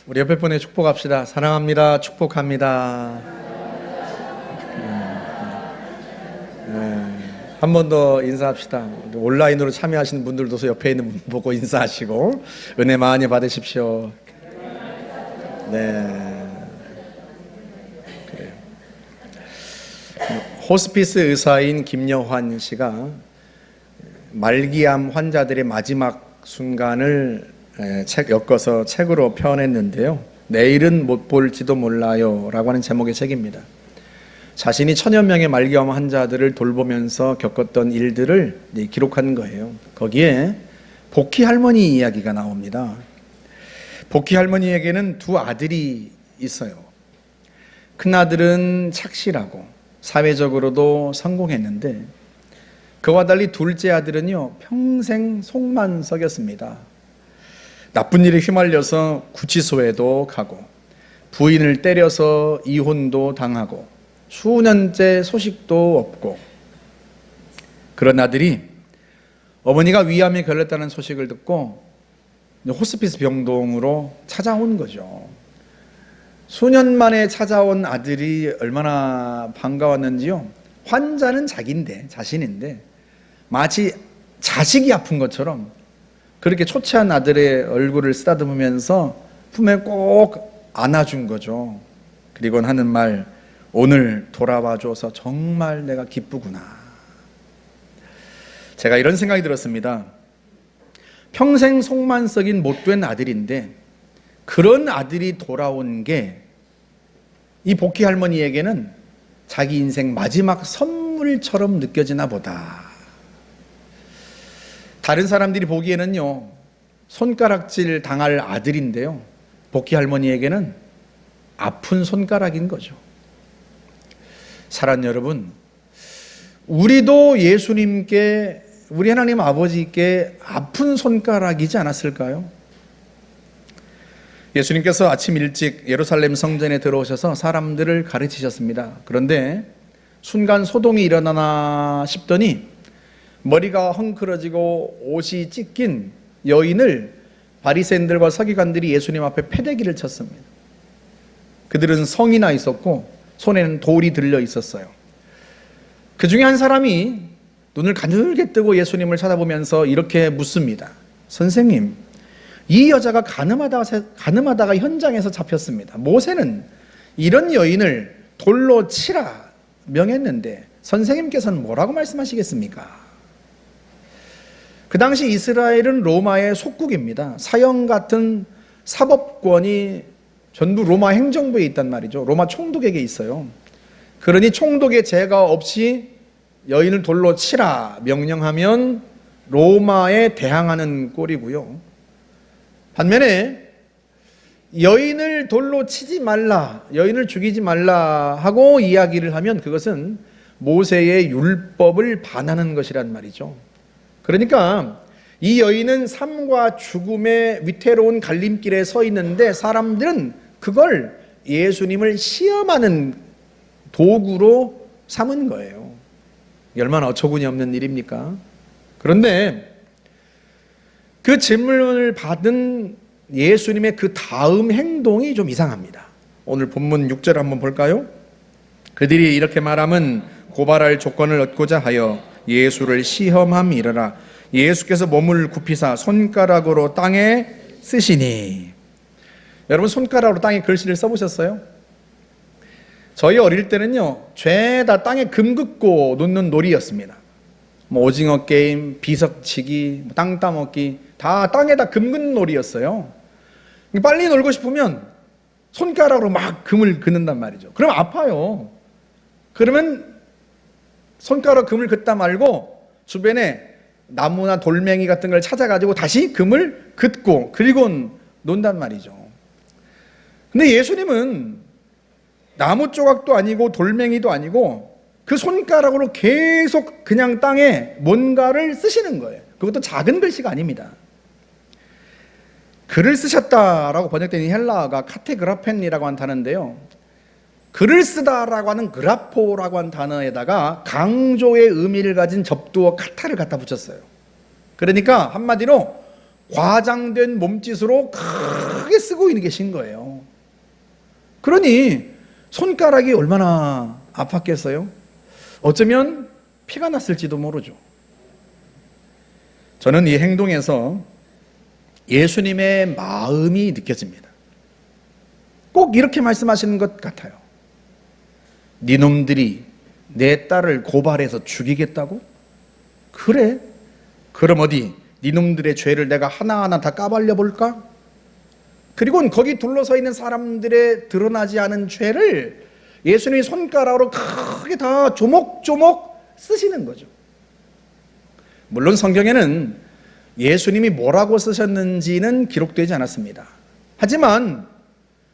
우리 옆에 분에 축복합시다. 사랑합니다. 축복합니다. 한 번 더 인사합시다. 온라인으로 참여하시는 분들도 옆에 있는 분 보고 인사하시고 은혜 많이 받으십시오. 네, 그래요. 호스피스 의사인 김여환 씨가 말기암 환자들의 마지막 순간을 엮어서 책으로 표현했는데요. 내일은 못 볼지도 몰라요 라고 하는 제목의 책입니다. 자신이 1000여 명의 말기암 환자들을 돌보면서 겪었던 일들을 기록한 거예요. 거기에 복희 할머니 이야기가 나옵니다. 복희 할머니에게는 두 아들이 있어요. 큰아들은 착실하고 사회적으로도 성공했는데 그와 달리 둘째 아들은요, 평생 속만 썩였습니다. 나쁜 일에 휘말려서 구치소에도 가고 부인을 때려서 이혼도 당하고 수년째 소식도 없고, 그런 아들이 어머니가 위암에 걸렸다는 소식을 듣고 호스피스 병동으로 찾아온 거죠. 수년 만에 찾아온 아들이 얼마나 반가웠는지요. 환자는 자신인데 마치 자식이 아픈 것처럼 그렇게 초췌한 아들의 얼굴을 쓰다듬으면서 품에 꼭 안아준 거죠. 그리고 하는 말, 오늘 돌아와줘서 정말 내가 기쁘구나. 제가 이런 생각이 들었습니다. 평생 속만 썩인 못된 아들인데 그런 아들이 돌아온 게 이 복희 할머니에게는 자기 인생 마지막 선물처럼 느껴지나 보다. 다른 사람들이 보기에는요, 손가락질 당할 아들인데요, 복희 할머니에게는 아픈 손가락인 거죠. 사랑하는 여러분, 우리도 예수님께, 우리 하나님 아버지께 아픈 손가락이지 않았을까요? 예수님께서 아침 일찍 예루살렘 성전에 들어오셔서 사람들을 가르치셨습니다. 그런데 순간 소동이 일어나나 싶더니 머리가 헝클어지고 옷이 찢긴 여인을 바리새인들과 서기관들이 예수님 앞에 패대기를 쳤습니다. 그들은 성이 나 있었고 손에는 돌이 들려 있었어요. 그 중에 한 사람이 눈을 가늘게 뜨고 예수님을 쳐다보면서 이렇게 묻습니다. 선생님, 이 여자가 가늠하다가 현장에서 잡혔습니다. 모세는 이런 여인을 돌로 치라 명했는데 선생님께서는 뭐라고 말씀하시겠습니까? 그 당시 이스라엘은 로마의 속국입니다. 사형 같은 사법권이 전부 로마 행정부에 있단 말이죠. 로마 총독에게 있어요. 그러니 총독의 제가 없이 여인을 돌로 치라 명령하면 로마에 대항하는 꼴이고요. 반면에 여인을 돌로 치지 말라, 여인을 죽이지 말라 하고 이야기를 하면 그것은 모세의 율법을 반하는 것이란 말이죠. 그러니까 이 여인은 삶과 죽음의 위태로운 갈림길에 서 있는데 사람들은 그걸 예수님을 시험하는 도구로 삼은 거예요. 얼마나 어처구니 없는 일입니까? 그런데 그 질문을 받은 예수님의 그 다음 행동이 좀 이상합니다. 오늘 본문 6절 한번 볼까요? 그들이 이렇게 말함은 고발할 조건을 얻고자 하여 예수를 시험함이러라. 예수께서 몸을 굽히사 손가락으로 땅에 쓰시니. 여러분, 손가락으로 땅에 글씨를 써보셨어요? 저희 어릴 때는요, 죄다 땅에 금 긋고 놓는 놀이였습니다. 오징어 게임, 비석치기, 땅 따먹기, 다 땅에다 금 긋는 놀이였어요. 빨리 놀고 싶으면 손가락으로 막 금을 긋는단 말이죠. 그럼 아파요. 그러면 손가락 금을 긋다 말고 주변에 나무나 돌멩이 같은 걸 찾아가지고 다시 금을 긋고 그리고 논단 말이죠. 근데 예수님은 나무 조각도 아니고 돌멩이도 아니고 그 손가락으로 계속 그냥 땅에 뭔가를 쓰시는 거예요. 그것도 작은 글씨가 아닙니다. 글을 쓰셨다라고 번역된 이 헬라어가 카테그라펜이라고 하는 단어인데요, 글을 쓰다라고 하는 그라포라고 하는 단어에다가 강조의 의미를 가진 접두어 카타를 갖다 붙였어요. 그러니까 한마디로 과장된 몸짓으로 크게 쓰고 있는 계신 거예요. 그러니 손가락이 얼마나 아팠겠어요? 어쩌면 피가 났을지도 모르죠. 저는 이 행동에서 예수님의 마음이 느껴집니다. 꼭 이렇게 말씀하시는 것 같아요. 니놈들이 내 딸을 고발해서 죽이겠다고? 그래? 그럼 어디 니놈들의 죄를 내가 하나하나 다 까발려 볼까? 그리고 거기 둘러서 있는 사람들의 드러나지 않은 죄를 예수님이 손가락으로 크게 다 조목조목 쓰시는 거죠. 물론 성경에는 예수님이 뭐라고 쓰셨는지는 기록되지 않았습니다. 하지만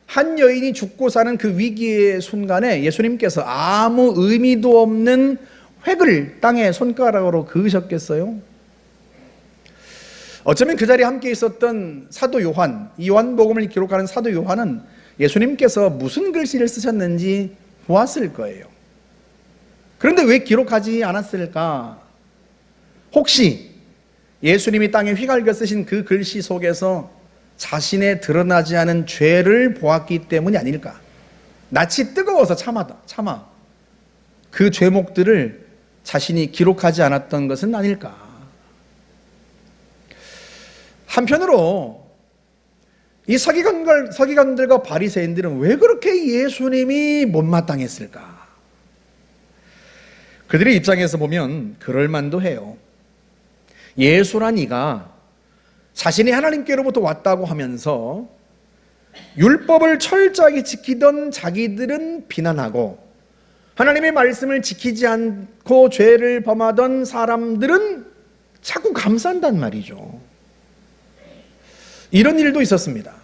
한 여인이 죽고 사는 그 위기의 순간에 예수님께서 아무 의미도 없는 획을 땅에 손가락으로 그으셨겠어요? 어쩌면 그 자리에 함께 있었던 사도 요한, 이 요한복음을 기록하는 사도 요한은 예수님께서 무슨 글씨를 쓰셨는지 보았을 거예요. 그런데 왜 기록하지 않았을까? 혹시 예수님이 땅에 휘갈겨 쓰신 그 글씨 속에서 자신의 드러나지 않은 죄를 보았기 때문이 아닐까? 낯이 뜨거워서 참아 그 죄목들을 자신이 기록하지 않았던 것은 아닐까? 한편으로 이 서기관들과 바리새인들은 왜 그렇게 예수님이 못마땅했을까? 그들의 입장에서 보면 그럴 만도 해요. 예수란 이가 자신이 하나님께로부터 왔다고 하면서 율법을 철저하게 지키던 자기들은 비난하고 하나님의 말씀을 지키지 않고 죄를 범하던 사람들은 자꾸 감싼단 말이죠. 이런 일도 있었습니다.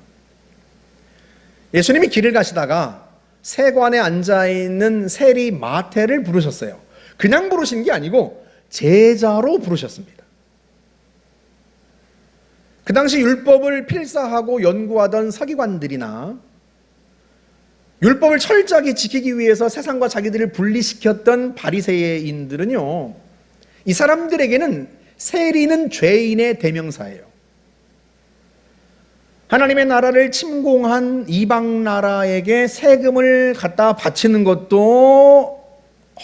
예수님이 길을 가시다가 세관에 앉아있는 세리 마태를 부르셨어요. 그냥 부르신 게 아니고 제자로 부르셨습니다. 그 당시 율법을 필사하고 연구하던 서기관들이나 율법을 철저하게 지키기 위해서 세상과 자기들을 분리시켰던 바리새인들은요, 이 사람들에게는 세리는 죄인의 대명사예요. 하나님의 나라를 침공한 이방 나라에게 세금을 갖다 바치는 것도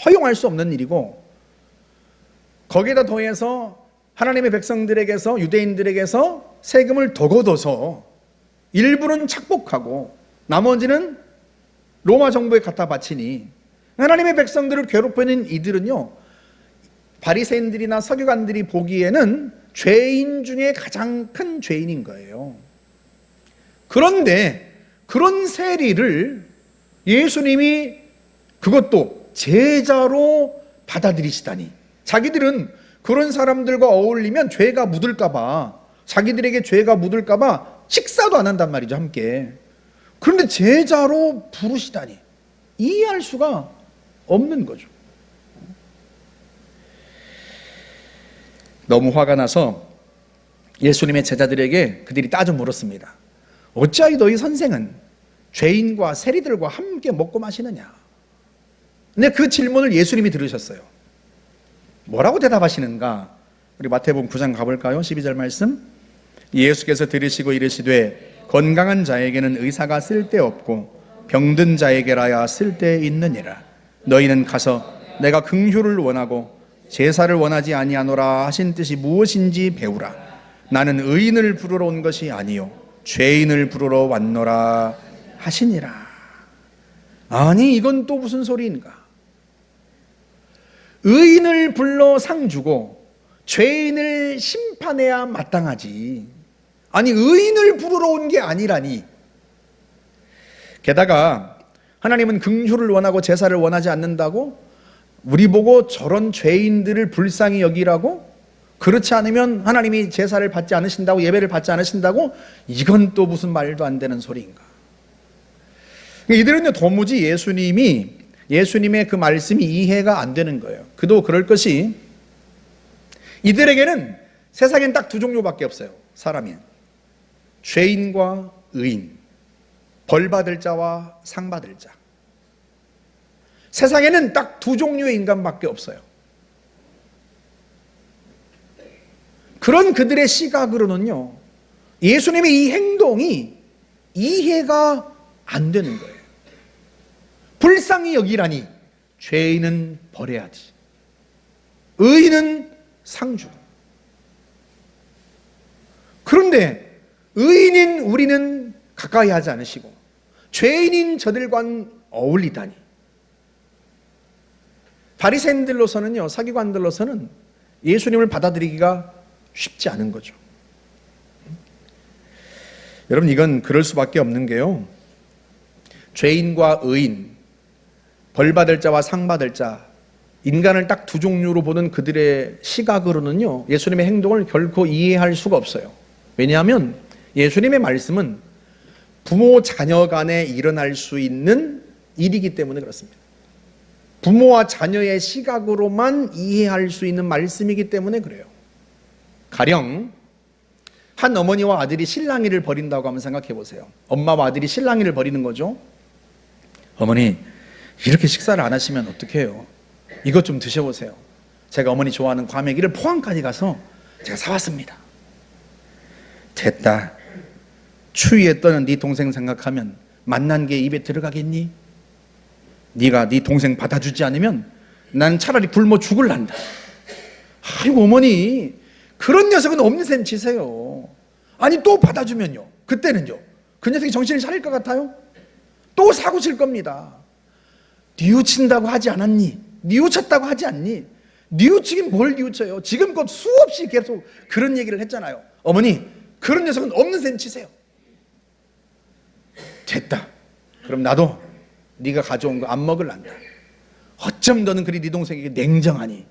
허용할 수 없는 일이고, 거기에다 더해서 하나님의 백성들에게서, 유대인들에게서 세금을 더 걷어서 일부는 착복하고 나머지는 로마 정부에 갖다 바치니 하나님의 백성들을 괴롭히는 이들은요, 바리새인들이나 서기관들이 보기에는 죄인 중에 가장 큰 죄인인 거예요. 그런데 그런 세리를 예수님이 그것도 제자로 받아들이시다니, 자기들은 그런 사람들과 어울리면 죄가 묻을까봐, 자기들에게 죄가 묻을까봐 식사도 안 한단 말이죠, 함께. 그런데 제자로 부르시다니 이해할 수가 없는 거죠. 너무 화가 나서 예수님의 제자들에게 그들이 따져 물었습니다. 어찌하여 너희 선생은 죄인과 세리들과 함께 먹고 마시느냐? 근데 그 질문을 예수님이 들으셨어요. 뭐라고 대답하시는가? 우리 마태복음 9장 가볼까요? 12절 말씀. 예수께서 들으시고 이르시되 건강한 자에게는 의사가 쓸데없고 병든 자에게라야 쓸데있느니라. 너희는 가서 내가 긍휼을 원하고 제사를 원하지 아니하노라 하신 뜻이 무엇인지 배우라. 나는 의인을 부르러 온 것이 아니요 죄인을 부르러 왔노라 하시니라. 아니, 이건 또 무슨 소리인가? 의인을 불러 상 주고 죄인을 심판해야 마땅하지, 아니 의인을 부르러 온 게 아니라니. 게다가 하나님은 긍휼을 원하고 제사를 원하지 않는다고 우리 보고 저런 죄인들을 불쌍히 여기라고? 그렇지 않으면 하나님이 제사를 받지 않으신다고, 예배를 받지 않으신다고? 이건 또 무슨 말도 안 되는 소리인가? 이들은요, 도무지 예수님의 그 말씀이 이해가 안 되는 거예요. 그도 그럴 것이, 이들에게는 세상엔 딱 두 종류밖에 없어요, 사람이. 죄인과 의인, 벌 받을 자와 상 받을 자. 세상에는 딱 두 종류의 인간밖에 없어요. 그런 그들의 시각으로는요, 예수님의 이 행동이 이해가 안 되는 거예요. 불쌍히 여기라니 죄인은 벌해야지, 의인은 상 주고. 그런데 의인인 우리는 가까이 하지 않으시고 죄인인 저들과는 어울리다니. 바리새인들로서는요, 서기관들로서는 예수님을 받아들이기가 쉽지 않은 거죠. 여러분, 이건 그럴 수밖에 없는 게요, 죄인과 의인, 벌 받을 자와 상 받을 자, 인간을 딱 두 종류로 보는 그들의 시각으로는요, 예수님의 행동을 결코 이해할 수가 없어요. 왜냐하면 예수님의 말씀은 부모 자녀 간에 일어날 수 있는 일이기 때문에 그렇습니다. 부모와 자녀의 시각으로만 이해할 수 있는 말씀이기 때문에 그래요. 가령 한 어머니와 아들이 실랑이를 벌인다고 한번 생각해 보세요. 엄마와 아들이 실랑이를 벌이는 거죠. 어머니, 이렇게 식사를 안 하시면 어떡해요? 이것 좀 드셔보세요. 제가 어머니 좋아하는 과메기를 포항까지 가서 제가 사왔습니다. 됐다. 추위에 떠는 네 동생 생각하면 만난 게 입에 들어가겠니? 네가 네 동생 받아주지 않으면 난 차라리 굶어 죽을란다. 아이고 어머니, 그런 녀석은 없는 셈 치세요. 아니 또 받아주면요, 그때는요, 그 녀석이 정신을 차릴 것 같아요? 또 사고 칠 겁니다. 뉘우친다고 하지 않았니? 뉘우쳤다고 하지 않니? 뉘우치긴 뭘 뉘우쳐요? 지금껏 수없이 계속 그런 얘기를 했잖아요. 어머니, 그런 녀석은 없는 셈 치세요. 됐다. 그럼 나도 네가 가져온 거 안 먹을란다. 어쩜 너는 그리 네 동생에게 냉정하니?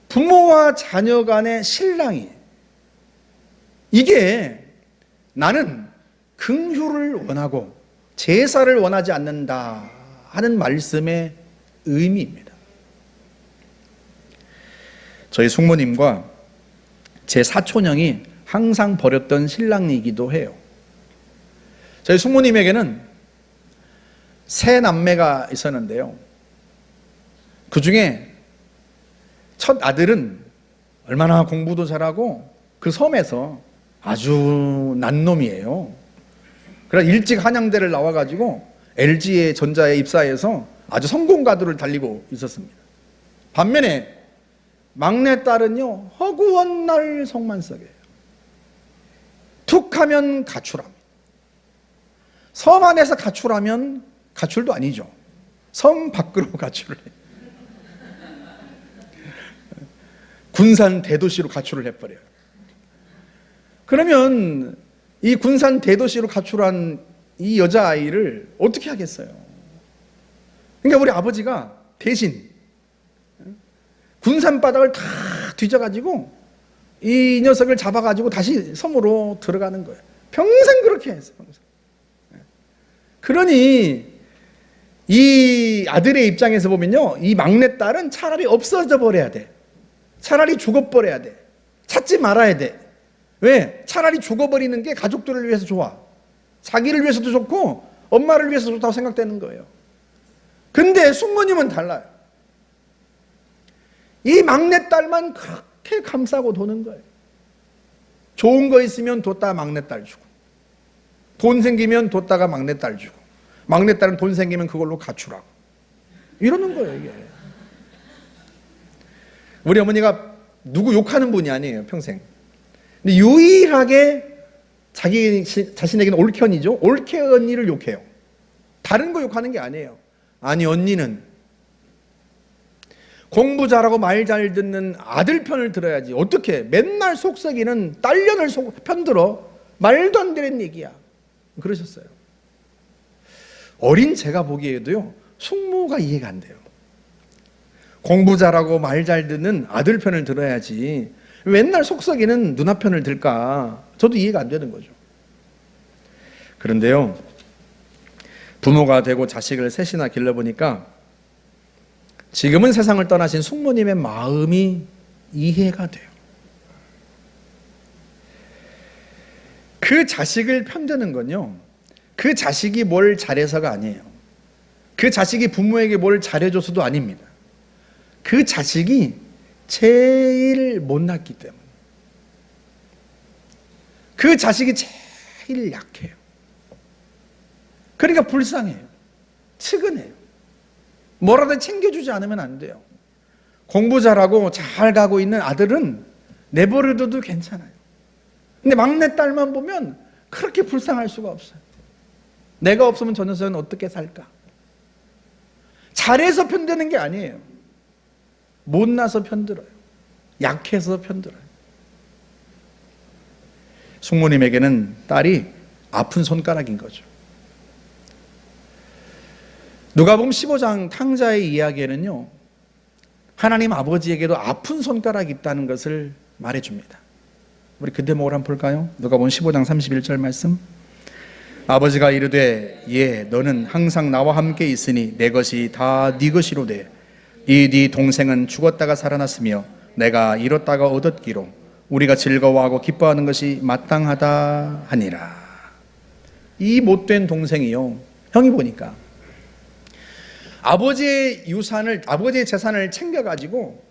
부모와 자녀 간의 실랑이, 이게 나는 긍휼을 원하고 제사를 원하지 않는다 하는 말씀의 의미입니다. 저희 숙모님과 제 사촌형이 항상 벌였던 실랑이기도 해요. 저희 숙모님에게는 세 남매가 있었는데요, 그 중에 첫 아들은 얼마나 공부도 잘하고 그 섬에서 아주 난놈이에요. 그래서 일찍 한양대를 나와가지고 LG의 전자에 입사해서 아주 성공 가도를 달리고 있었습니다. 반면에 막내딸은요, 허구한 날 성만석이에요. 툭하면 가출합니다. 섬 안에서 가출하면 가출도 아니죠. 섬 밖으로 가출을 해요. 군산 대도시로 가출을 해버려요. 그러면 이 군산 대도시로 가출한 이 여자아이를 어떻게 하겠어요? 그러니까 우리 아버지가 대신 군산 바닥을 다 뒤져가지고 이 녀석을 잡아가지고 다시 섬으로 들어가는 거예요. 평생 그렇게 했어요. 평생. 그러니 이 아들의 입장에서 보면요, 이 막내딸은 차라리 없어져 버려야 돼. 차라리 죽어버려야 돼. 찾지 말아야 돼. 왜? 차라리 죽어버리는 게 가족들을 위해서 좋아. 자기를 위해서도 좋고 엄마를 위해서도 좋다고 생각되는 거예요. 근데 숙모님은 달라요. 이 막내딸만 그렇게 감싸고 도는 거예요. 좋은 거 있으면 뒀다 막내딸 주고, 돈 생기면 뒀다가 막내딸 주고, 막내딸은 돈 생기면 그걸로 가출하고, 이러는 거예요. 이게 우리 어머니가 누구 욕하는 분이 아니에요, 평생. 근데 유일하게 자기 자신에게는 옳게 언니죠. 옳게 언니를 욕해요. 다른 거 욕하는 게 아니에요. 아니 언니는 공부 잘하고 말 잘 듣는 아들 편을 들어야지, 어떻게 맨날 속썩이는 딸년을 편들어. 말도 안 되는 얘기야. 그러셨어요. 어린 제가 보기에도요, 숙모가 이해가 안 돼요. 공부 잘하고 말 잘 듣는 아들 편을 들어야지 맨날 속썩이는 누나 편을 들까? 저도 이해가 안 되는 거죠. 그런데요, 부모가 되고 자식을 셋이나 길러보니까 지금은 세상을 떠나신 숙모님의 마음이 이해가 돼요. 그 자식을 편드는 건요, 그 자식이 뭘 잘해서가 아니에요. 그 자식이 부모에게 뭘 잘해줘서도 아닙니다. 그 자식이 제일 못났기 때문에. 그 자식이 제일 약해요. 그러니까 불쌍해요. 측은해요. 뭐라도 챙겨주지 않으면 안 돼요. 공부 잘하고 잘 가고 있는 아들은 내버려둬도 괜찮아요. 근데 막내딸만 보면 그렇게 불쌍할 수가 없어요. 내가 없으면 저 녀석은 어떻게 살까? 잘해서 편드는 게 아니에요. 못나서 편들어요. 약해서 편들어요. 숙모님에게는 딸이 아픈 손가락인 거죠. 누가복음 15장 탕자의 이야기에는요, 하나님 아버지에게도 아픈 손가락이 있다는 것을 말해줍니다. 우리 그 대목을 한번 볼까요? 누가복음 15장 31절 말씀. 아버지가 이르되 예 너는 항상 나와 함께 있으니 내 것이 다 네 것이로되 이 네 동생은 죽었다가 살아났으며 내가 잃었다가 얻었기로 우리가 즐거워하고 기뻐하는 것이 마땅하다 하니라. 이 못된 동생이요, 형이 보니까 아버지의 유산을, 아버지의 재산을 챙겨가지고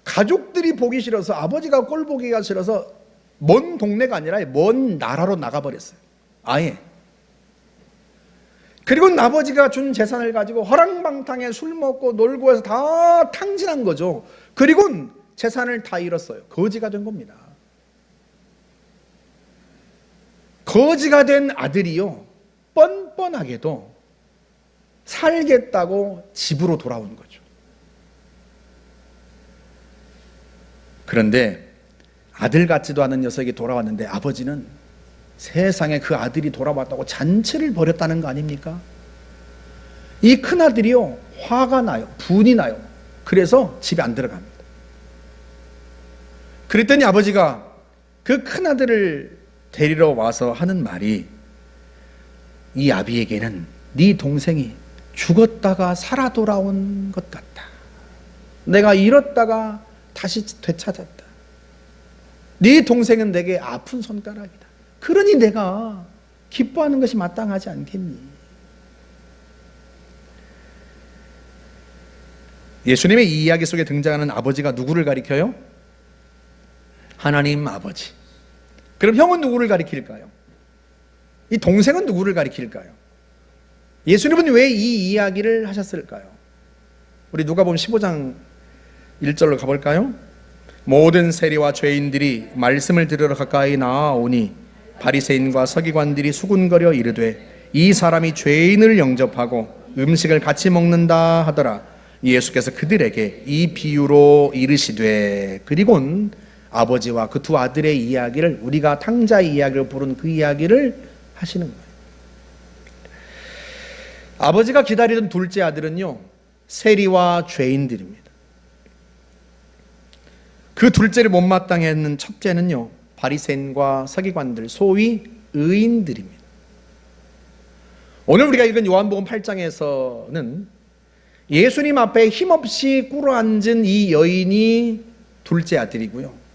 가족들이 보기 싫어서, 아버지가 꼴 보기가 싫어서 먼 동네가 아니라 먼 나라로 나가버렸어요. 아예. 그리고 아버지가 준 재산을 가지고 허랑방탕에 술 먹고 놀고 해서 다 탕진한 거죠. 그리고 재산을 다 잃었어요. 거지가 된 겁니다. 거지가 된 아들이요, 뻔뻔하게도 살겠다고 집으로 돌아온 거죠. 그런데 아들 같지도 않은 녀석이 돌아왔는데 아버지는 세상에 그 아들이 돌아왔다고 잔치를 벌였다는 거 아닙니까? 이 큰아들이요, 화가 나요. 분이 나요. 그래서 집에 안 들어갑니다. 그랬더니 아버지가 그 큰아들을 데리러 와서 하는 말이, 이 아비에게는 네 동생이 죽었다가 살아 돌아온 것 같다. 내가 잃었다가 다시 되찾았다. 네 동생은 내게 아픈 손가락이다. 그러니 내가 기뻐하는 것이 마땅하지 않겠니? 예수님의 이 이야기 속에 등장하는 아버지가 누구를 가리켜요? 하나님 아버지. 그럼 형은 누구를 가리킬까요? 이 동생은 누구를 가리킬까요? 예수님은 왜 이 이야기를 하셨을까요? 우리 누가복음 15장 1절로 가볼까요? 모든 세리와 죄인들이 말씀을 들으러 가까이 나아오니 바리새인과 서기관들이 수군거려 이르되 이 사람이 죄인을 영접하고 음식을 같이 먹는다 하더라. 예수께서 그들에게 이 비유로 이르시되, 그리고는 아버지와 그 두 아들의 이야기를, 우리가 탕자의 이야기를 부른 그 이야기를 하시는 거예요. 아버지가 기다리던 둘째 아들은요, 세리와 죄인들입니다. 그 둘째를 못마땅해 했는 첫째는요, 바리새인과 서기관들, 소위 의인들입니다. 오늘 우리가 읽은 요한복음 8장에서는 예수님 앞에 힘없이 꿇어앉은 이 여인이 둘째 아들이고요,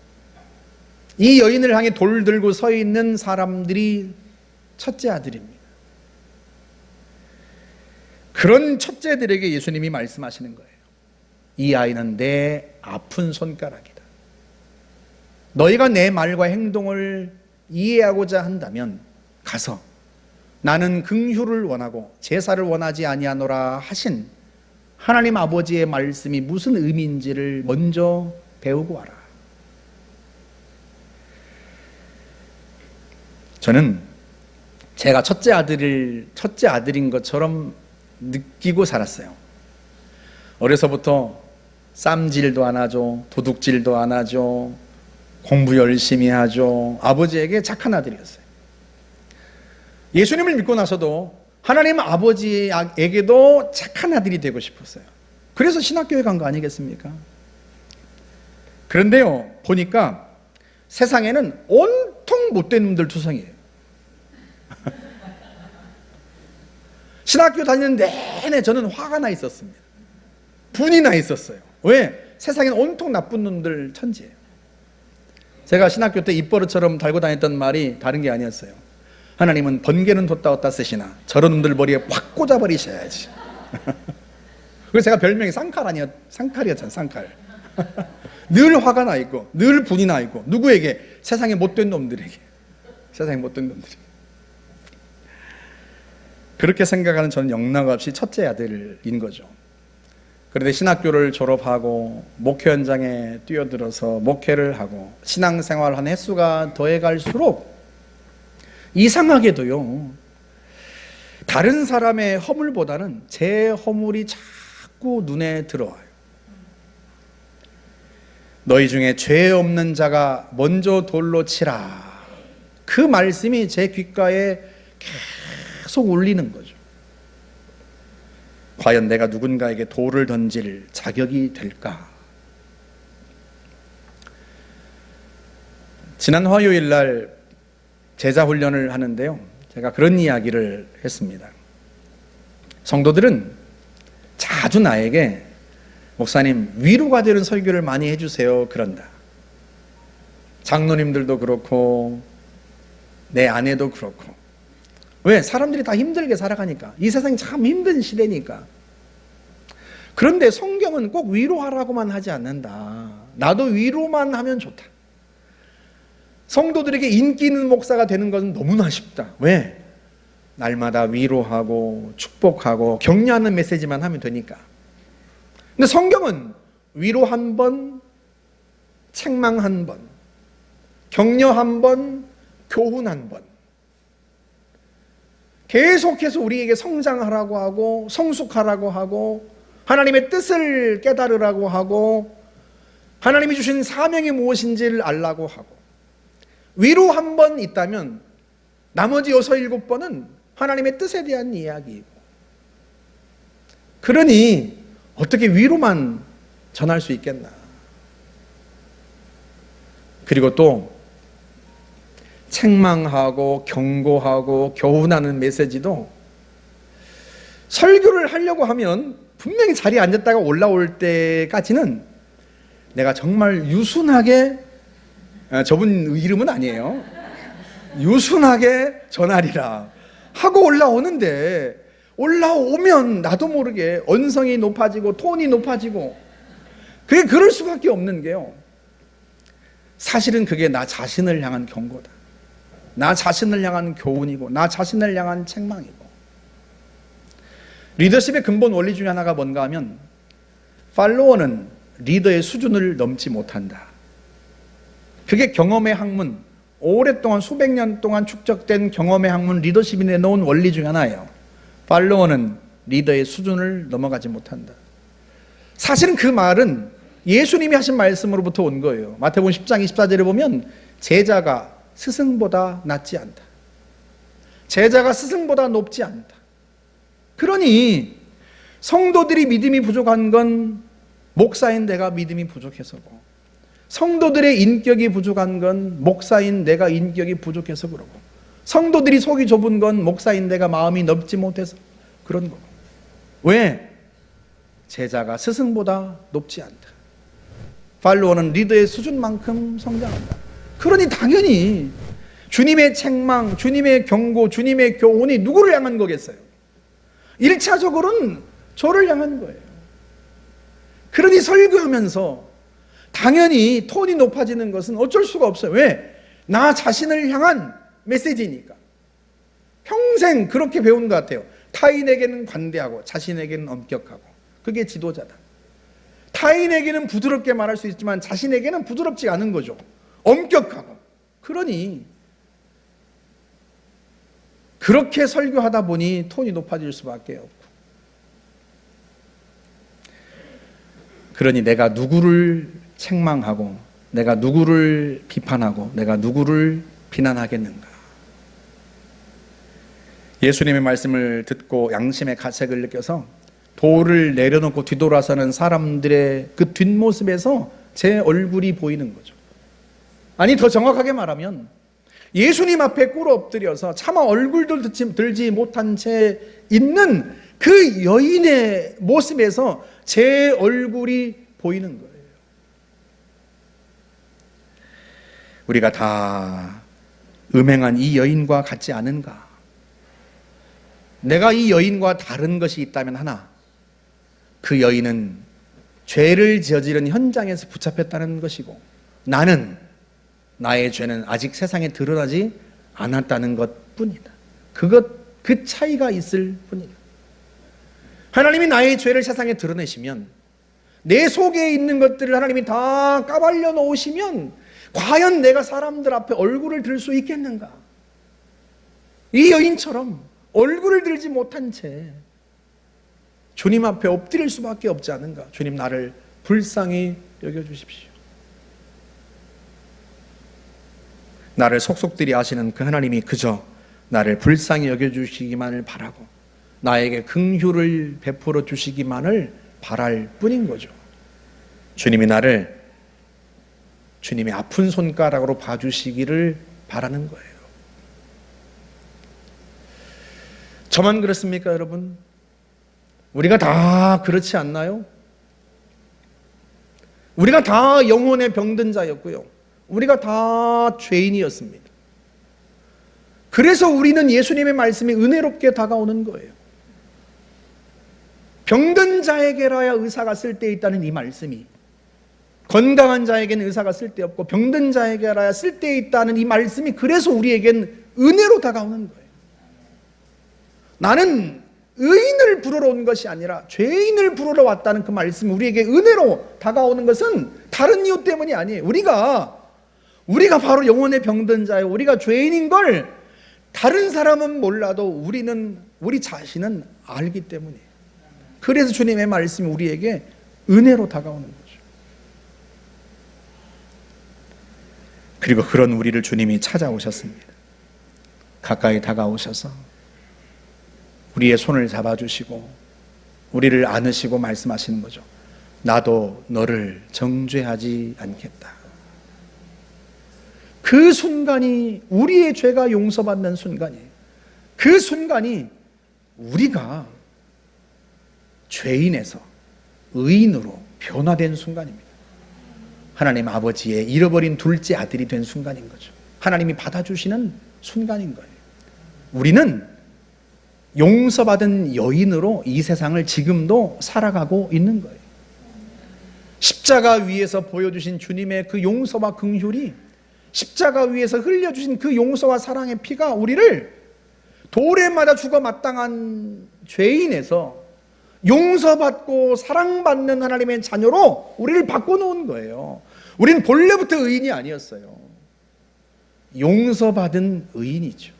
이 여인을 향해 돌 들고 서 있는 사람들이 첫째 아들입니다. 그런 첫째들에게 예수님이 말씀하시는 거예요. 이 아이는 내 아픈 손가락이다. 너희가 내 말과 행동을 이해하고자 한다면 가서 나는 긍휼을 원하고 제사를 원하지 아니하노라 하신 하나님 아버지의 말씀이 무슨 의미인지를 먼저 배우고 와라. 저는 제가 첫째 아들인 것처럼 느끼고 살았어요. 어려서부터 쌈질도 안 하죠, 도둑질도 안 하죠, 공부 열심히 하죠. 아버지에게 착한 아들이었어요. 예수님을 믿고 나서도 하나님 아버지에게도 착한 아들이 되고 싶었어요. 그래서 신학교에 간 거 아니겠습니까? 그런데요, 보니까 세상에는 온통 못된 놈들 투성이에요. 신학교 다니는 내내 저는 화가 나 있었습니다. 분이 나 있었어요. 왜? 세상에는 온통 나쁜 놈들 천지예요. 제가 신학교 때 입버릇처럼 달고 다녔던 말이 다른 게 아니었어요. 하나님은 번개는 뒀다 얻다 쓰시나 저런 놈들 머리에 확 꽂아버리셔야지. 그래서 제가 별명이 쌍칼이었잖아요. 쌍칼. 늘 화가 나 있고 늘 분이 나 있고, 누구에게? 세상의 못된 놈들에게. 세상에 못된 놈들이. 그렇게 생각하는 저는 영락없이 첫째 아들인 거죠. 그런데 신학교를 졸업하고 목회 현장에 뛰어들어서 목회를 하고 신앙생활을 한 횟수가 더해갈수록 이상하게도요, 다른 사람의 허물보다는 제 허물이 자꾸 눈에 들어와요. 너희 중에 죄 없는 자가 먼저 돌로 치라. 그 말씀이 제 귓가에 계속 울리는 거죠. 과연 내가 누군가에게 돌을 던질 자격이 될까? 지난 화요일 날 제자 훈련을 하는데요, 제가 그런 이야기를 했습니다. 성도들은 자주 나에게 목사님 위로가 되는 설교를 많이 해주세요 그런다. 장로님들도 그렇고 내 아내도 그렇고. 왜? 사람들이 다 힘들게 살아가니까. 이 세상이 참 힘든 시대니까. 그런데 성경은 꼭 위로하라고만 하지 않는다. 나도 위로만 하면 좋다. 성도들에게 인기 있는 목사가 되는 것은 너무나 쉽다. 왜? 날마다 위로하고 축복하고 격려하는 메시지만 하면 되니까. 근데 성경은 위로 한 번, 책망 한 번, 격려 한 번, 교훈 한 번, 계속해서 우리에게 성장하라고 하고 성숙하라고 하고 하나님의 뜻을 깨달으라고 하고 하나님이 주신 사명이 무엇인지를 알라고 하고, 위로 한 번 있다면 나머지 6, 7번은 하나님의 뜻에 대한 이야기이고, 그러니 어떻게 위로만 전할 수 있겠나. 그리고 또 책망하고 경고하고 교훈하는 메시지도 설교를 하려고 하면 분명히 자리에 앉았다가 올라올 때까지는 내가 정말 유순하게, 저분 이름은 아니에요, 유순하게 전하리라 하고 올라오는데, 올라오면 나도 모르게 언성이 높아지고 톤이 높아지고, 그게 그럴 수밖에 없는 게요, 사실은 그게 나 자신을 향한 경고다. 나 자신을 향한 교훈이고 나 자신을 향한 책망이고. 리더십의 근본 원리 중에 하나가 뭔가 하면 팔로워는 리더의 수준을 넘지 못한다. 그게 경험의 학문, 오랫동안 수백 년 동안 축적된 경험의 학문 리더십이 내놓은 원리 중에 하나예요. 팔로워는 리더의 수준을 넘어가지 못한다. 사실은 그 말은 예수님이 하신 말씀으로부터 온 거예요. 마태복음 10장 24절에 보면 제자가 스승보다 낫지 않다. 제자가 스승보다 높지 않다. 그러니 성도들이 믿음이 부족한 건 목사인 내가 믿음이 부족해서고, 성도들의 인격이 부족한 건 목사인 내가 인격이 부족해서 그러고, 성도들이 속이 좁은 건 목사인 내가 마음이 넓지 못해서 그런 거고. 왜? 제자가 스승보다 높지 않다. 팔로워는 리더의 수준만큼 성장한다. 그러니 당연히 주님의 책망, 주님의 경고, 주님의 교훈이 누구를 향한 거겠어요? 1차적으로는 저를 향한 거예요. 그러니 설교하면서 당연히 톤이 높아지는 것은 어쩔 수가 없어요. 왜? 나 자신을 향한 메시지니까. 평생 그렇게 배운 것 같아요. 타인에게는 관대하고 자신에게는 엄격하고. 그게 지도자다. 타인에게는 부드럽게 말할 수 있지만 자신에게는 부드럽지 않은 거죠. 엄격하고. 그러니 그렇게 설교하다 보니 톤이 높아질 수밖에 없고. 그러니 내가 누구를 책망하고 내가 누구를 비판하고 내가 누구를 비난하겠는가. 예수님의 말씀을 듣고 양심의 가책을 느껴서 돌을 내려놓고 뒤돌아서는 사람들의 그 뒷모습에서 제 얼굴이 보이는 거죠. 아니, 더 정확하게 말하면 예수님 앞에 꿇어 엎드려서 차마 얼굴도 들지 못한 채 있는 그 여인의 모습에서 제 얼굴이 보이는 거예요. 우리가 다 음행한 이 여인과 같지 않은가? 내가 이 여인과 다른 것이 있다면 하나, 그 여인은 죄를 저지른 현장에서 붙잡혔다는 것이고, 나는 나의 죄는 아직 세상에 드러나지 않았다는 것뿐이다. 그 차이가 있을 뿐이다. 하나님이 나의 죄를 세상에 드러내시면, 내 속에 있는 것들을 하나님이 다 까발려 놓으시면 과연 내가 사람들 앞에 얼굴을 들 수 있겠는가? 이 여인처럼 얼굴을 들지 못한 채 주님 앞에 엎드릴 수밖에 없지 않은가? 주님, 나를 불쌍히 여겨주십시오. 나를 속속들이 아시는 그 하나님이 그저 나를 불쌍히 여겨주시기만을 바라고 나에게 긍휼을 베풀어 주시기만을 바랄 뿐인 거죠. 주님이 나를 주님의 아픈 손가락으로 봐주시기를 바라는 거예요. 저만 그렇습니까, 여러분? 우리가 다 그렇지 않나요? 우리가 다 영혼의 병든 자였고요. 우리가 다 죄인이었습니다. 그래서 우리는 예수님의 말씀이 은혜롭게 다가오는 거예요. 병든 자에게라야 의사가 쓸데있다는 이 말씀이, 건강한 자에게는 의사가 쓸데없고 병든 자에게라야 쓸데있다는 이 말씀이, 그래서 우리에겐 은혜로 다가오는 거예요. 나는 의인을 부르러 온 것이 아니라 죄인을 부르러 왔다는 그 말씀이 우리에게 은혜로 다가오는 것은 다른 이유 때문이 아니에요. 우리가 바로 영혼의 병든 자예요. 우리가 죄인인 걸 다른 사람은 몰라도 우리 자신은 알기 때문이에요. 그래서 주님의 말씀이 우리에게 은혜로 다가오는 거죠. 그리고 그런 우리를 주님이 찾아오셨습니다. 가까이 다가오셔서 우리의 손을 잡아주시고 우리를 안으시고 말씀하시는 거죠. 나도 너를 정죄하지 않겠다. 그 순간이 우리의 죄가 용서받는 순간이에요. 그 순간이 우리가 죄인에서 의인으로 변화된 순간입니다. 하나님 아버지의 잃어버린 둘째 아들이 된 순간인 거죠. 하나님이 받아주시는 순간인 거예요. 우리는 용서받은 여인으로 이 세상을 지금도 살아가고 있는 거예요. 십자가 위에서 보여주신 주님의 그 용서와 긍휼이, 십자가 위에서 흘려주신 그 용서와 사랑의 피가 우리를 돌에 맞아 죽어 마땅한 죄인에서 용서받고 사랑받는 하나님의 자녀로 우리를 바꿔놓은 거예요. 우리는 본래부터 의인이 아니었어요. 용서받은 의인이죠.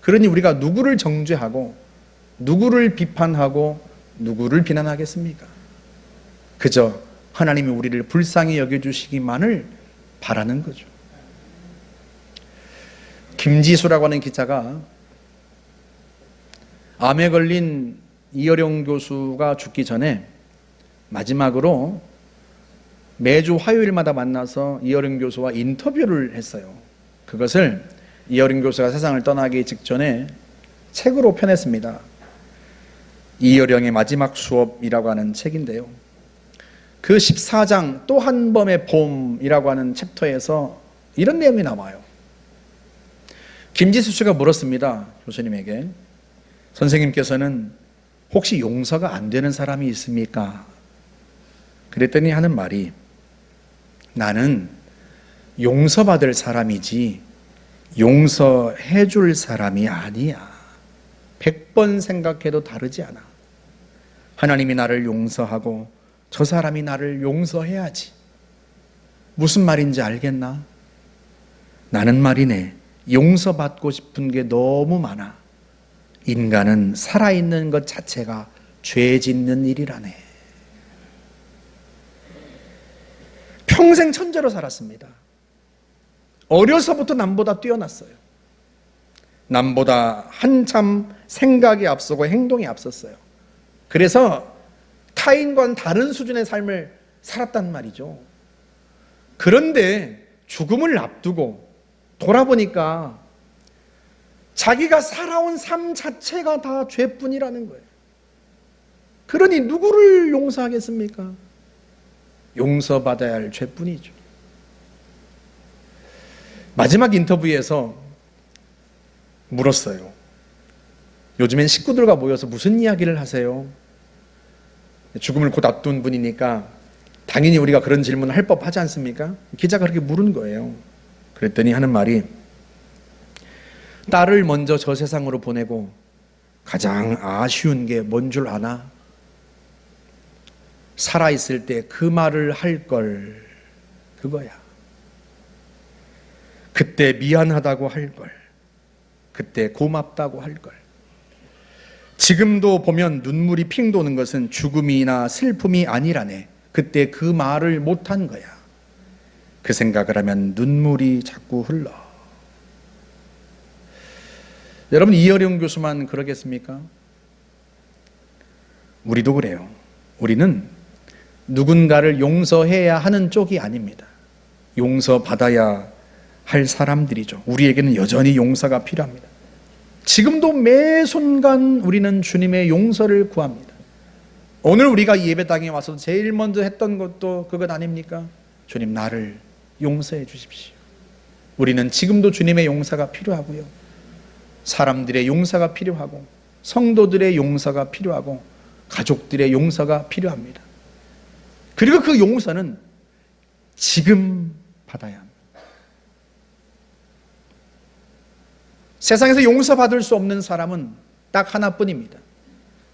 그러니 우리가 누구를 정죄하고 누구를 비판하고 누구를 비난하겠습니까? 그저 하나님이 우리를 불쌍히 여겨주시기만을 바라는 거죠. 김지수라고 하는 기자가 암에 걸린 이어령 교수가 죽기 전에 마지막으로 매주 화요일마다 만나서 이어령 교수와 인터뷰를 했어요. 그것을 이어령 교수가 세상을 떠나기 직전에 책으로 펴냈습니다. 이어령의 마지막 수업이라고 하는 책인데요. 그 14장 또 한 범의 봄이라고 하는 챕터에서 이런 내용이 나와요. 김지수 씨가 물었습니다. 교수님에게. 선생님께서는 혹시 용서가 안 되는 사람이 있습니까? 그랬더니 하는 말이, 나는 용서받을 사람이지 용서해 줄 사람이 아니야. 100번 생각해도 다르지 않아. 하나님이 나를 용서하고 저 사람이 나를 용서해야지. 무슨 말인지 알겠나? 나는 말이네, 용서받고 싶은 게 너무 많아. 인간은 살아있는 것 자체가 죄 짓는 일이라네. 평생 천재로 살았습니다. 어려서부터 남보다 뛰어났어요. 남보다 한참 생각이 앞서고 행동이 앞섰어요. 그래서 타인과는 다른 수준의 삶을 살았단 말이죠. 그런데 죽음을 앞두고 돌아보니까 자기가 살아온 삶 자체가 다 죄뿐이라는 거예요. 그러니 누구를 용서하겠습니까? 용서받아야 할 죄뿐이죠. 마지막 인터뷰에서 물었어요. 요즘엔 식구들과 모여서 무슨 이야기를 하세요? 죽음을 곧 앞둔 분이니까 당연히 우리가 그런 질문을 할 법하지 않습니까? 기자가 그렇게 물은 거예요. 그랬더니 하는 말이, 딸을 먼저 저 세상으로 보내고 가장 아쉬운 게 뭔 줄 아나? 살아있을 때 그 말을 할 걸, 그거야. 그때 미안하다고 할 걸, 그때 고맙다고 할 걸. 지금도 보면 눈물이 핑 도는 것은 죽음이나 슬픔이 아니라네. 그때 그 말을 못한 거야. 그 생각을 하면 눈물이 자꾸 흘러. 여러분, 이어령 교수만 그러겠습니까? 우리도 그래요. 우리는 누군가를 용서해야 하는 쪽이 아닙니다. 용서받아야 할 사람들이죠. 우리에게는 여전히 용서가 필요합니다. 지금도 매 순간 우리는 주님의 용서를 구합니다. 오늘 우리가 이 예배당에 와서 제일 먼저 했던 것도 그것 아닙니까? 주님, 나를 용서해 주십시오. 우리는 지금도 주님의 용서가 필요하고요, 사람들의 용서가 필요하고, 성도들의 용서가 필요하고, 가족들의 용서가 필요합니다. 그리고 그 용서는 지금 받아야 합니다. 세상에서 용서받을 수 없는 사람은 딱 하나뿐입니다.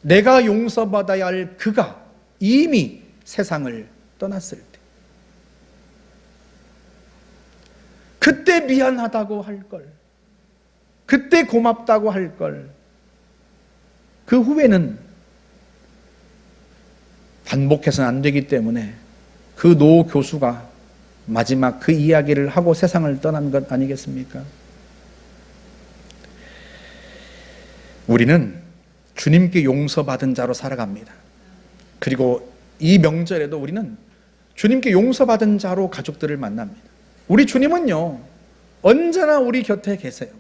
내가 용서받아야 할 그가 이미 세상을 떠났을 때, 그때 미안하다고 할 걸, 그때 고맙다고 할 걸, 그 후에는 반복해서는 안 되기 때문에 그 노 교수가 마지막 그 이야기를 하고 세상을 떠난 것 아니겠습니까? 우리는 주님께 용서받은 자로 살아갑니다. 그리고 이 명절에도 우리는 주님께 용서받은 자로 가족들을 만납니다. 우리 주님은요, 언제나 우리 곁에 계세요.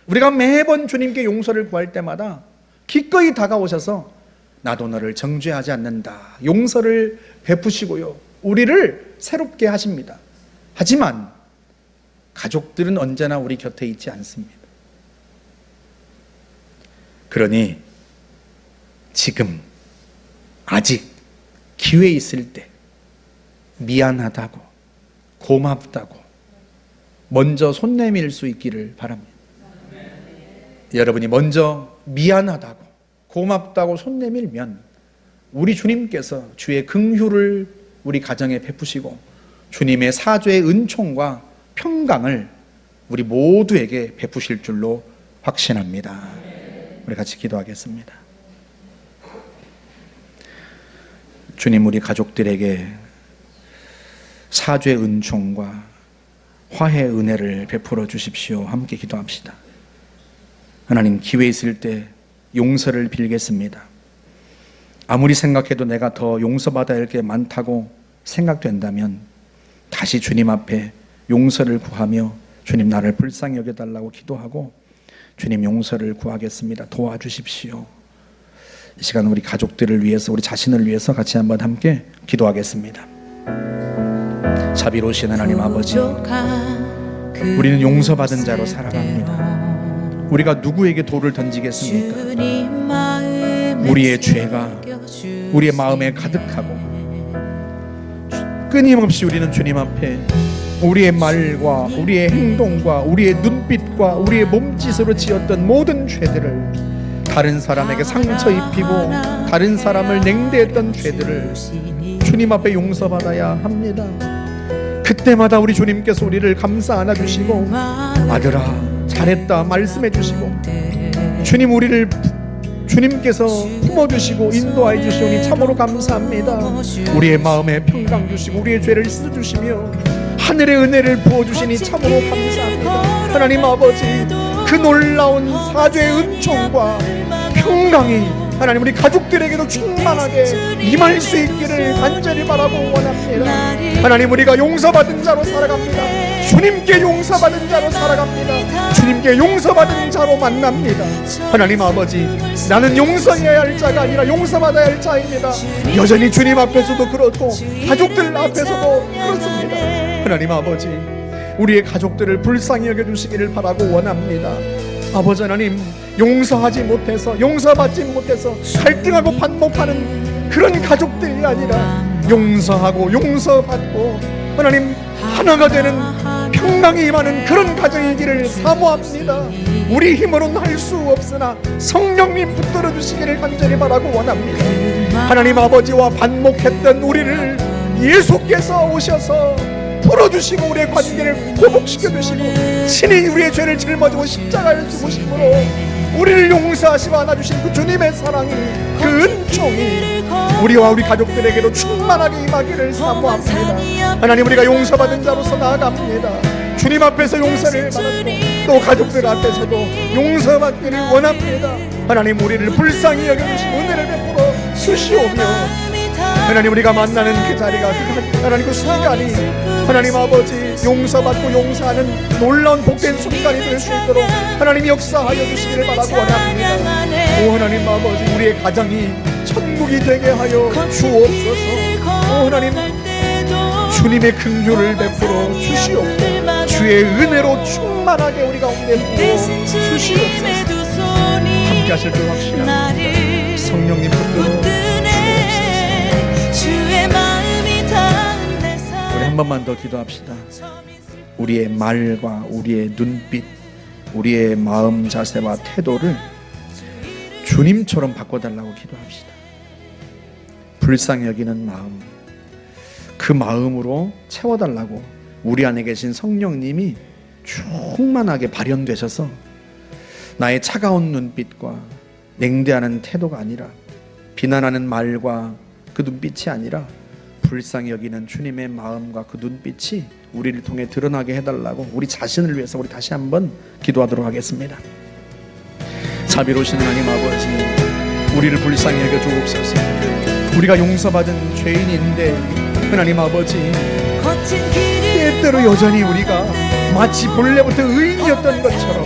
우리가 매번 주님께 용서를 구할 때마다 기꺼이 다가오셔서 나도 너를 정죄하지 않는다, 용서를 베푸시고요, 우리를 새롭게 하십니다. 하지만 가족들은 언제나 우리 곁에 있지 않습니다. 그러니 지금 아직 기회 있을 때 미안하다고, 고맙다고 먼저 손 내밀 수 있기를 바랍니다. 여러분이 먼저 미안하다고, 고맙다고 손 내밀면 우리 주님께서 주의 긍휼을 우리 가정에 베푸시고 주님의 사죄의 은총과 평강을 우리 모두에게 베푸실 줄로 확신합니다. 우리 같이 기도하겠습니다. 주님, 우리 가족들에게 사죄의 은총과 화해의 은혜를 베풀어 주십시오. 함께 기도합시다. 하나님, 기회 있을 때 용서를 빌겠습니다. 아무리 생각해도 내가 더 용서받아야 할 게 많다고 생각된다면 다시 주님 앞에 용서를 구하며 주님, 나를 불쌍히 여겨달라고 기도하고 주님 용서를 구하겠습니다. 도와주십시오. 이 시간 우리 가족들을 위해서, 우리 자신을 위해서 같이 한번 함께 기도하겠습니다. 자비로우신 하나님 아버지, 우리는 용서받은 자로 살아갑니다. 우리가 누구에게 돌을 던지겠습니까? 우리의 죄가 우리의 마음에 가득하고 끊임없이 우리는 주님 앞에 우리의 말과 우리의 행동과 우리의 눈빛과 우리의 몸짓으로 지었던 모든 죄들을, 다른 사람에게 상처 입히고 다른 사람을 냉대했던 죄들을 주님 앞에 용서받아야 합니다. 그때마다 우리 주님께서 우리를 감싸 안아주시고 아들아 잘했다 말씀해 주시고, 주님 우리를 주님께서 품어주시고 인도하여 주시오니 참으로 감사합니다. 우리의 마음에 평강 주시고 우리의 죄를 씻어주시며 하늘의 은혜를 부어주시니 참으로 감사합니다. 하나님 아버지, 그 놀라운 사죄의 은총과 평강이 하나님 우리 가족들에게도 충만하게 임할 수 있기를 간절히 바라고 원합니다. 하나님, 우리가 용서받은 자로 살아갑니다. 주님께 용서받은 자로 살아갑니다. 주님께 용서받은 자로 만납니다. 하나님 아버지, 나는 용서해야 할 자가 아니라 용서받아야 할 자입니다. 여전히 주님 앞에서도 그렇고 가족들 앞에서도 그렇습니다. 하나님 아버지, 우리의 가족들을 불쌍히 여겨주시기를 바라고 원합니다. 아버지 하나님, 용서하지 못해서, 용서받지 못해서 갈등하고 반목하는 그런 가족들이 아니라 용서하고 용서받고 하나님 하나가 되는 평강이 임하는 그런 가정이기를 사모합니다. 우리 힘으로는 할 수 없으나 성령님 붙들어 주시기를 간절히 바라고 원합니다. 하나님 아버지와 반목했던 우리를 예수께서 오셔서 풀어주시고 우리의 관계를 회복시켜 주시고 친히 우리의 죄를 짊어지고 십자가를 죽으심으로 우리를 용서하시고 안아주신 그 주님의 사랑이, 그 은총이 우리와 우리 가족들에게도 충만하게 임하기를 사모합니다. 하나님, 우리가 용서받은 자로서 나아갑니다. 주님 앞에서 용서를 받았고 또 가족들 앞에서도 용서받기를 원합니다. 하나님, 우리를 불쌍히 여겨주신 은혜를 베풀어 주시오며 하나님, 우리가 만나는 그 자리가 하나님 그 순간이 하나님 아버지 용서받고 용서하는 놀라운 복된 순간이 될 수 있도록 하나님 역사하여 주시기를 바라고 원합니다. 오 하나님 아버지, 우리의 가정이 천국이 되게 하여 주옵소서. 오 하나님, 주님의 긍휼을 베풀어 주시옵고 주의 은혜로 충만하게 우리 가운데 부어 주시옵소서. 함께 하실 줄 확신합니다. 성령님 붙들어 우리 한 번만 더 기도합시다. 우리의 말과 우리의 눈빛, 우리의 마음 자세와 태도를 주님처럼 바꿔달라고 기도합시다. 불쌍히 여기는 마음, 그 마음으로 채워달라고 우리 안에 계신 성령님이 충만하게 발현되셔서 나의 차가운 눈빛과 냉대하는 태도가 아니라, 비난하는 말과 그 눈빛이 아니라 불쌍히 여기는 주님의 마음과 그 눈빛이 우리를 통해 드러나게 해달라고 우리 자신을 위해서 우리 다시 한번 기도하도록 하겠습니다. 자비로우신 하나님 아버지, 우리를 불쌍히 여겨 주옵소서. 우리가 용서받은 죄인인데 하나님 아버지, 때때로 여전히 우리가 마치 본래부터 의인이었던 것처럼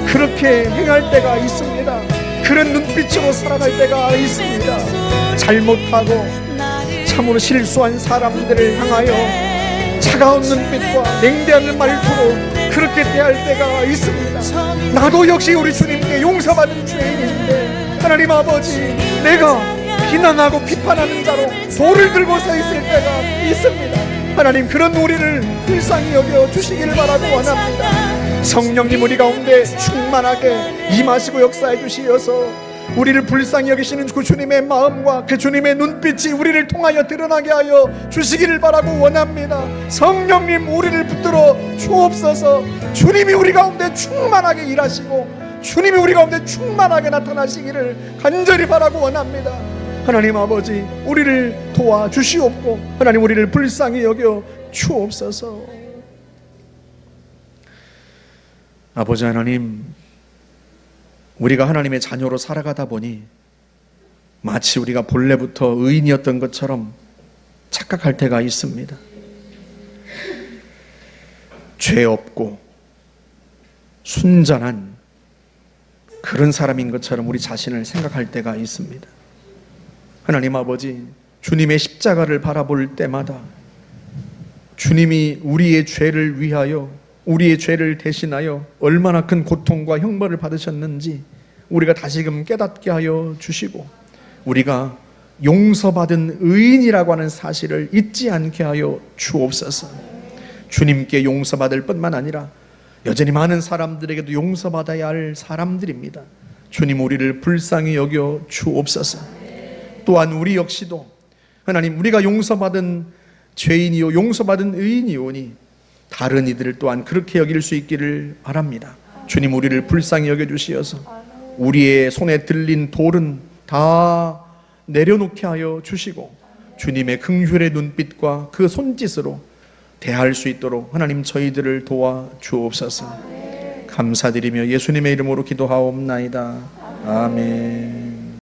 그렇게 행할 때가 있습니다. 그런 눈빛으로 살아갈 때가 있습니다. 잘못하고 참으로 실수한 사람들을 향하여 차가운 눈빛과 냉대하는 말투로 그렇게 대할 때가 있습니다. 나도 역시 우리 주님께 용서받은 죄인인데 하나님 아버지, 내가 비난하고 비판하는 자로 돌을 들고 서 있을 때가 있습니다. 하나님, 그런 우리를 불쌍히 여겨 주시기를 바라고 원합니다. 성령님, 우리 가운데 충만하게 임하시고 역사해 주시어서 우리를 불쌍히 여기시는 그 주님의 마음과 그 주님의 눈빛이 우리를 통하여 드러나게 하여 주시기를 바라고 원합니다. 성령님, 우리를 붙들어 주옵소서. 주님이 우리 가운데 충만하게 일하시고 주님이 우리 가운데 충만하게 나타나시기를 간절히 바라고 원합니다. 하나님 아버지, 우리를 도와주시옵고 하나님, 우리를 불쌍히 여겨 주옵소서. 아버지 하나님, 우리가 하나님의 자녀로 살아가다 보니 마치 우리가 본래부터 의인이었던 것처럼 착각할 때가 있습니다. 죄 없고 순전한 그런 사람인 것처럼 우리 자신을 생각할 때가 있습니다. 하나님 아버지, 주님의 십자가를 바라볼 때마다 주님이 우리의 죄를 위하여, 우리의 죄를 대신하여 얼마나 큰 고통과 형벌을 받으셨는지 우리가 다시금 깨닫게 하여 주시고, 우리가 용서받은 의인이라고 하는 사실을 잊지 않게 하여 주옵소서. 주님께 용서받을 뿐만 아니라 여전히 많은 사람들에게도 용서받아야 할 사람들입니다. 주님, 우리를 불쌍히 여겨 주옵소서. 또한 우리 역시도 하나님, 우리가 용서받은 죄인이요 용서받은 의인이오니 다른 이들을 또한 그렇게 여길 수 있기를 바랍니다. 주님, 우리를 불쌍히 여겨주시어서 우리의 손에 들린 돌은 다 내려놓게 하여 주시고 주님의 긍휼의 눈빛과 그 손짓으로 대할 수 있도록 하나님, 저희들을 도와주옵소서. 감사드리며 예수님의 이름으로 기도하옵나이다. 아멘.